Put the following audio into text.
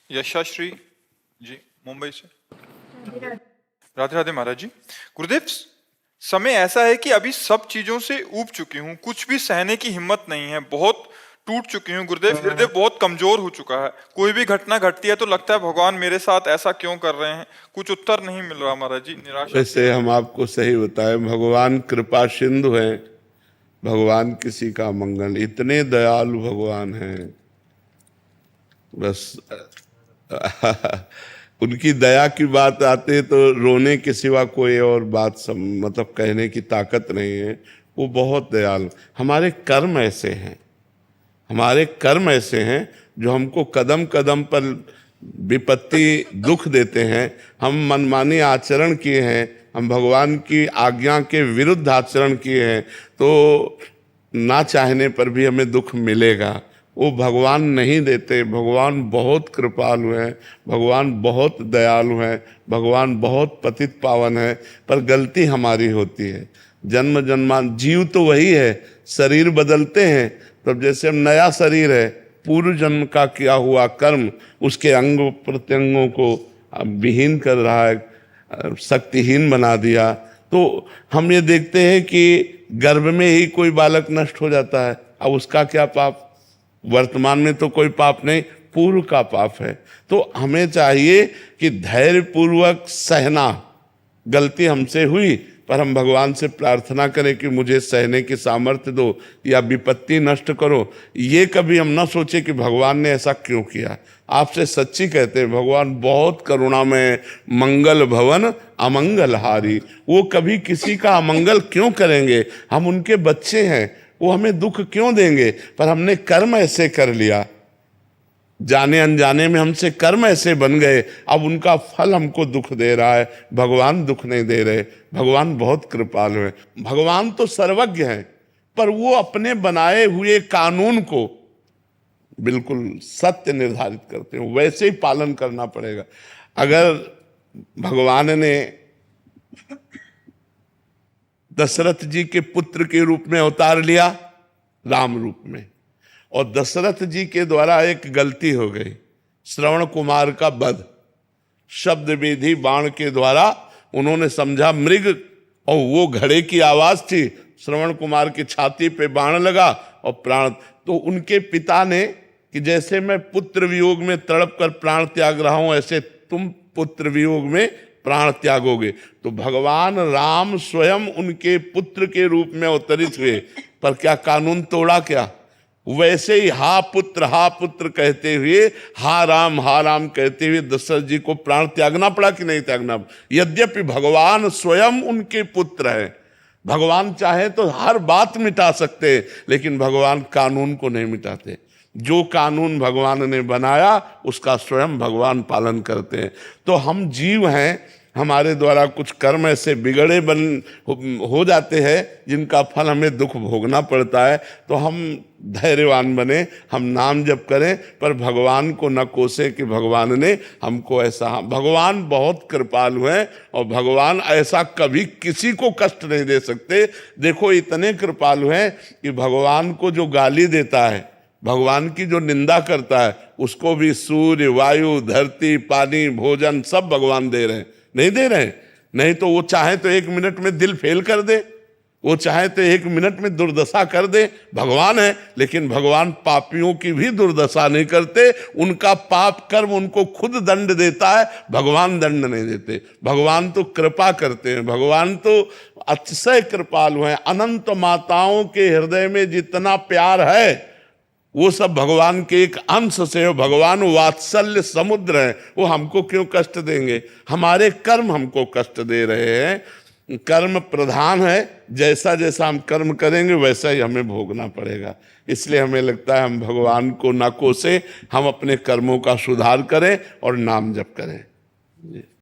यशाश्री जी मुंबई से। राधे राधे महाराज जी। गुरुदेव, समय ऐसा है कि अभी सब चीजों से ऊब चुकी हूँ, कुछ भी सहने की हिम्मत नहीं है, बहुत टूट चुकी हूँ गुरुदेव। हृदय बहुत कमजोर हो चुका है। कोई भी घटना घटती है तो लगता है भगवान मेरे साथ ऐसा क्यों कर रहे हैं। कुछ उत्तर नहीं मिल रहा महाराज जी, निराशा। वैसे हम आपको सही बताएं, भगवान कृपा सिंधु हैं, भगवान किसी का मंगल, इतने दयालु भगवान हैं। बस उनकी दया की बात आती है तो रोने के सिवा कोई और बात मतलब कहने की ताकत नहीं है। वो बहुत दयालु। हमारे कर्म ऐसे हैं, हमारे कर्म ऐसे हैं जो हमको कदम कदम पर विपत्ति दुख देते हैं। हम मनमानी आचरण किए हैं, हम भगवान की आज्ञा के विरुद्ध आचरण किए हैं, तो ना चाहने पर भी हमें दुख मिलेगा। वो भगवान नहीं देते। भगवान बहुत कृपालु हैं, भगवान बहुत दयालु हैं, भगवान बहुत पतित पावन है। पर गलती हमारी होती है। जन्म जन्मान जीव तो वही है, शरीर बदलते हैं। तब जैसे हम नया शरीर है, पूर्व जन्म का किया हुआ कर्म उसके अंग प्रत्यंगों को विहीन कर रहा है, शक्तिहीन बना दिया। तो हम ये देखते हैं कि गर्भ में ही कोई बालक नष्ट हो जाता है। अब उसका क्या पाप? वर्तमान में तो कोई पाप नहीं, पूर्व का पाप है। तो हमें चाहिए कि धैर्य पूर्वक सहना। गलती हमसे हुई पर हम भगवान से प्रार्थना करें कि मुझे सहने की सामर्थ्य दो या विपत्ति नष्ट करो। ये कभी हम ना सोचे कि भगवान ने ऐसा क्यों किया। आपसे सच्ची कहते हैं, भगवान बहुत करुणामय, मंगल भवन अमंगल हारी। वो कभी किसी का अमंगल क्यों करेंगे? हम उनके बच्चे हैं, वो हमें दुख क्यों देंगे? पर हमने कर्म ऐसे कर लिया, जाने अनजाने में हमसे कर्म ऐसे बन गए, अब उनका फल हमको दुख दे रहा है। भगवान दुख नहीं दे रहे। भगवान बहुत कृपालु है। भगवान तो सर्वज्ञ हैं, पर वो अपने बनाए हुए कानून को बिल्कुल सत्य निर्धारित करते हैं, वैसे ही पालन करना पड़ेगा। अगर भगवान ने दशरथ जी के पुत्र के रूप में अवतार लिया, राम रूप में, और दशरथ जी के द्वारा एक गलती हो गई, श्रवण कुमार का वध। शब्द विधि बाण के द्वारा उन्होंने समझा मृग, और वो घड़े की आवाज थी। श्रवण कुमार की छाती पे बाण लगा और प्राण। तो उनके पिता ने कि जैसे मैं पुत्र वियोग में तड़प कर प्राण त्याग रहा हूं, ऐसे तुम पुत्र वियोग में प्राण त्यागोगे। तो भगवान राम स्वयं उनके पुत्र के रूप में अवतरित हुए, पर क्या कानून तोड़ा? क्या? वैसे ही हा पुत्र कहते हुए, हा राम कहते हुए दशरथ जी को प्राण त्यागना पड़ा कि नहीं त्यागना? यद्यपि भगवान स्वयं उनके पुत्र हैं, भगवान चाहे तो हर बात मिटा सकते, लेकिन भगवान कानून को नहीं मिटाते। जो कानून भगवान ने बनाया उसका स्वयं भगवान पालन करते हैं। तो हम जीव हैं, हमारे द्वारा कुछ कर्म ऐसे बिगड़े हो जाते हैं जिनका फल हमें दुख भोगना पड़ता है। तो हम धैर्यवान बने, हम नाम जप करें, पर भगवान को न कोसे कि भगवान ने हमको ऐसा। भगवान बहुत कृपालु हैं और भगवान ऐसा कभी किसी को कष्ट नहीं दे सकते। देखो, इतने कृपालु हैं कि भगवान को जो गाली देता है, भगवान की जो निंदा करता है, उसको भी सूर्य, वायु, धरती, पानी, भोजन सब भगवान दे रहे हैं। नहीं दे रहे? नहीं तो वो चाहे तो 1 मिनट में दिल फेल कर दे, वो चाहे तो 1 मिनट में दुर्दशा कर दे। भगवान है, लेकिन भगवान पापियों की भी दुर्दशा नहीं करते। उनका पाप कर्म उनको खुद दंड देता है, भगवान दंड नहीं देते। भगवान तो कृपा करते हैं, भगवान तो अतिशय कृपालु हैं। अनंत माताओं के हृदय में जितना प्यार है वो सब भगवान के एक अंश से हो। भगवान वात्सल्य समुद्र है, वो हमको क्यों कष्ट देंगे? हमारे कर्म हमको कष्ट दे रहे हैं। कर्म प्रधान है, जैसा जैसा हम कर्म करेंगे वैसा ही हमें भोगना पड़ेगा। इसलिए हमें लगता है हम भगवान को ना कोसे, हम अपने कर्मों का सुधार करें और नाम जप करें।